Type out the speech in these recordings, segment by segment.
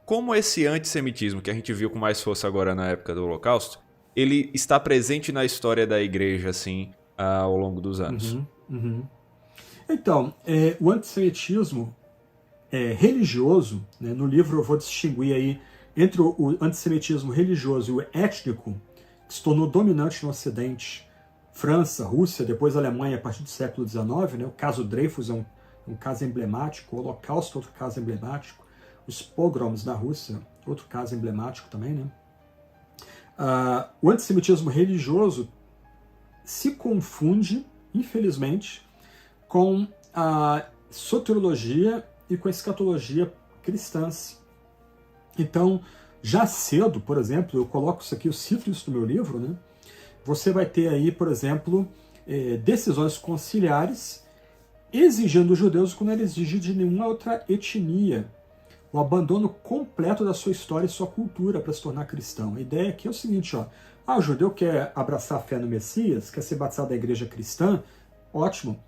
como esse antissemitismo, que a gente viu com mais força agora na época do Holocausto, ele está presente na história da igreja, assim, ao longo dos anos. Uhum. Então, o antissemitismo religioso, né, no livro eu vou distinguir aí entre o antissemitismo religioso e o étnico, que se tornou dominante no Ocidente, França, Rússia, depois Alemanha a partir do século XIX, né, o caso Dreyfus é um caso emblemático, o Holocausto outro caso emblemático, os pogroms na Rússia, outro caso emblemático também, né? O antissemitismo religioso se confunde, infelizmente, com a soteriologia e com a escatologia cristãs. Então, já cedo, por exemplo, eu coloco isso aqui, eu cito isso no meu livro, né? Você vai ter aí, por exemplo, decisões conciliares exigindo dos judeus quando ele exige de nenhuma outra etnia, o abandono completo da sua história e sua cultura para se tornar cristão. A ideia aqui é o seguinte, ó, o judeu quer abraçar a fé no Messias, quer ser batizado da igreja cristã, ótimo,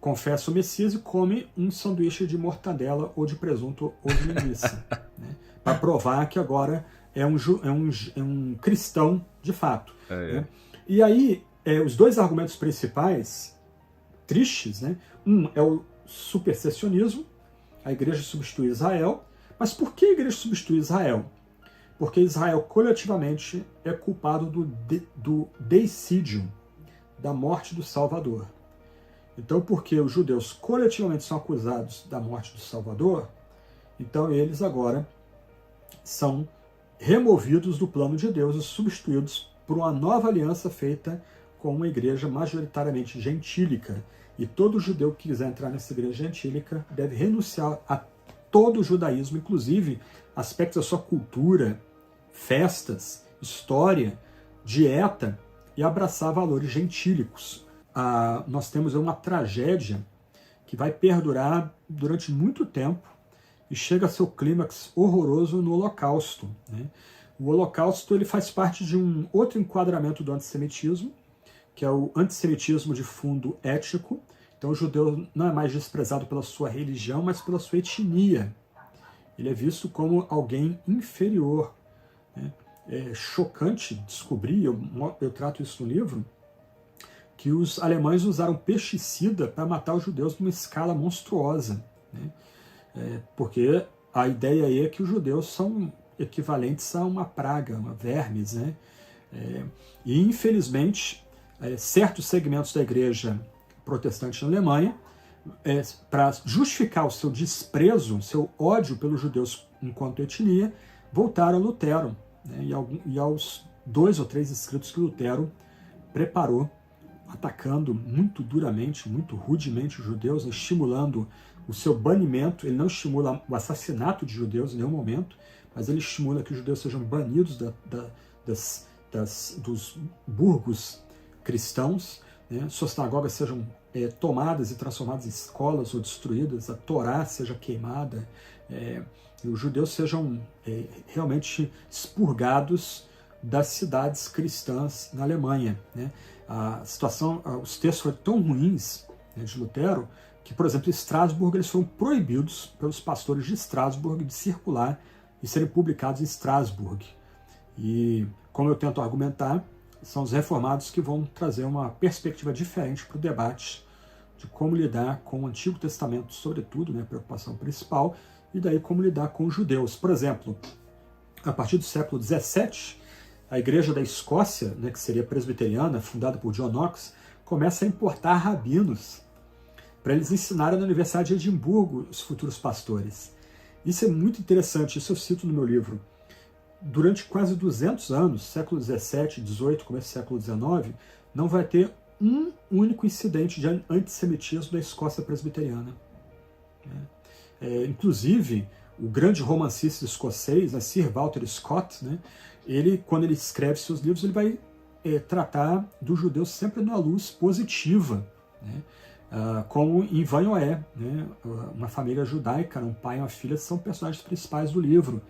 confessa o Messias e come um sanduíche de mortadela ou de presunto ou de linguiça, né, para provar que agora é um cristão de fato. Né? E aí, os dois argumentos principais, tristes, né? Um é o supersessionismo, a igreja substitui Israel. Mas por que a igreja substitui Israel? Porque Israel coletivamente é culpado do deicídio, da morte do Salvador. Então, porque os judeus coletivamente são acusados da morte do Salvador, então eles agora são removidos do plano de Deus e substituídos por uma nova aliança feita com uma igreja majoritariamente gentílica. E todo judeu que quiser entrar nessa igreja gentílica deve renunciar a todo o judaísmo, inclusive aspectos da sua cultura, festas, história, dieta, e abraçar valores gentílicos. Nós temos uma tragédia que vai perdurar durante muito tempo e chega a seu clímax horroroso no Holocausto. Né? O Holocausto ele faz parte de um outro enquadramento do antissemitismo, que é o antissemitismo de fundo étnico. Então o judeu não é mais desprezado pela sua religião, mas pela sua etnia. Ele é visto como alguém inferior. Né? É chocante descobrir, eu trato isso no livro, que os alemães usaram pesticida para matar os judeus numa escala monstruosa. Né? Porque a ideia aí é que os judeus são equivalentes a uma praga, uma vermes. Né? E infelizmente, certos segmentos da igreja protestante na Alemanha, para justificar o seu desprezo, seu ódio pelos judeus enquanto etnia, voltaram a Lutero, né, e aos 2 ou 3 escritos que Lutero preparou, atacando muito duramente, muito rudemente os judeus, estimulando o seu banimento. Ele não estimula o assassinato de judeus em nenhum momento, mas ele estimula que os judeus sejam banidos dos burgos cristãos, né? Suas sinagogas sejam tomadas e transformadas em escolas ou destruídas, a Torá seja queimada, e os judeus sejam realmente expurgados das cidades cristãs na Alemanha. Né? A situação, os textos foram tão ruins, né, de Lutero, que, por exemplo, em Estrasburgo eles foram proibidos pelos pastores de Estrasburgo de circular e serem publicados em Estrasburgo. E, como eu tento argumentar, são os reformados que vão trazer uma perspectiva diferente para o debate de como lidar com o Antigo Testamento, sobretudo, né, a preocupação principal, e daí como lidar com os judeus. Por exemplo, a partir do século XVII, a Igreja da Escócia, né, que seria presbiteriana, fundada por John Knox, começa a importar rabinos para eles ensinarem na Universidade de Edimburgo os futuros pastores. Isso é muito interessante, isso eu cito no meu livro. Durante quase 200 anos, século XVII, XVIII, começo do século XIX, não vai ter um único incidente de antissemitismo da Escócia presbiteriana. Inclusive, o grande romancista escocês, né, Sir Walter Scott, né, ele, quando ele escreve seus livros, ele vai tratar dos judeus sempre numa luz positiva, né, como em Vanhoé, né, uma família judaica, um pai e uma filha são personagens principais do livro,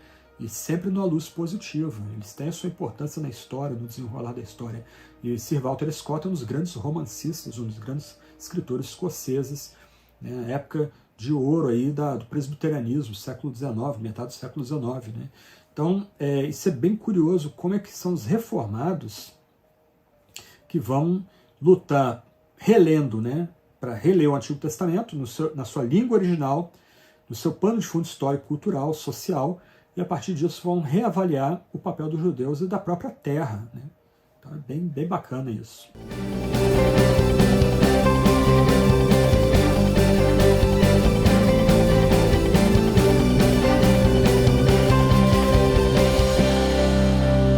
e sempre numa luz positiva. Eles têm a sua importância na história, no desenrolar da história. E Sir Walter Scott é um dos grandes romancistas, um dos grandes escritores escoceses né? A época de ouro aí do presbiterianismo, século XIX, metade do século XIX. Né? Então, isso é bem curioso, como é que são os reformados que vão lutar relendo, né? Para reler o Antigo Testamento na sua língua original, no seu pano de fundo histórico, cultural, social, e a partir disso vão reavaliar o papel dos judeus e da própria terra. Né? Então é bem bacana isso.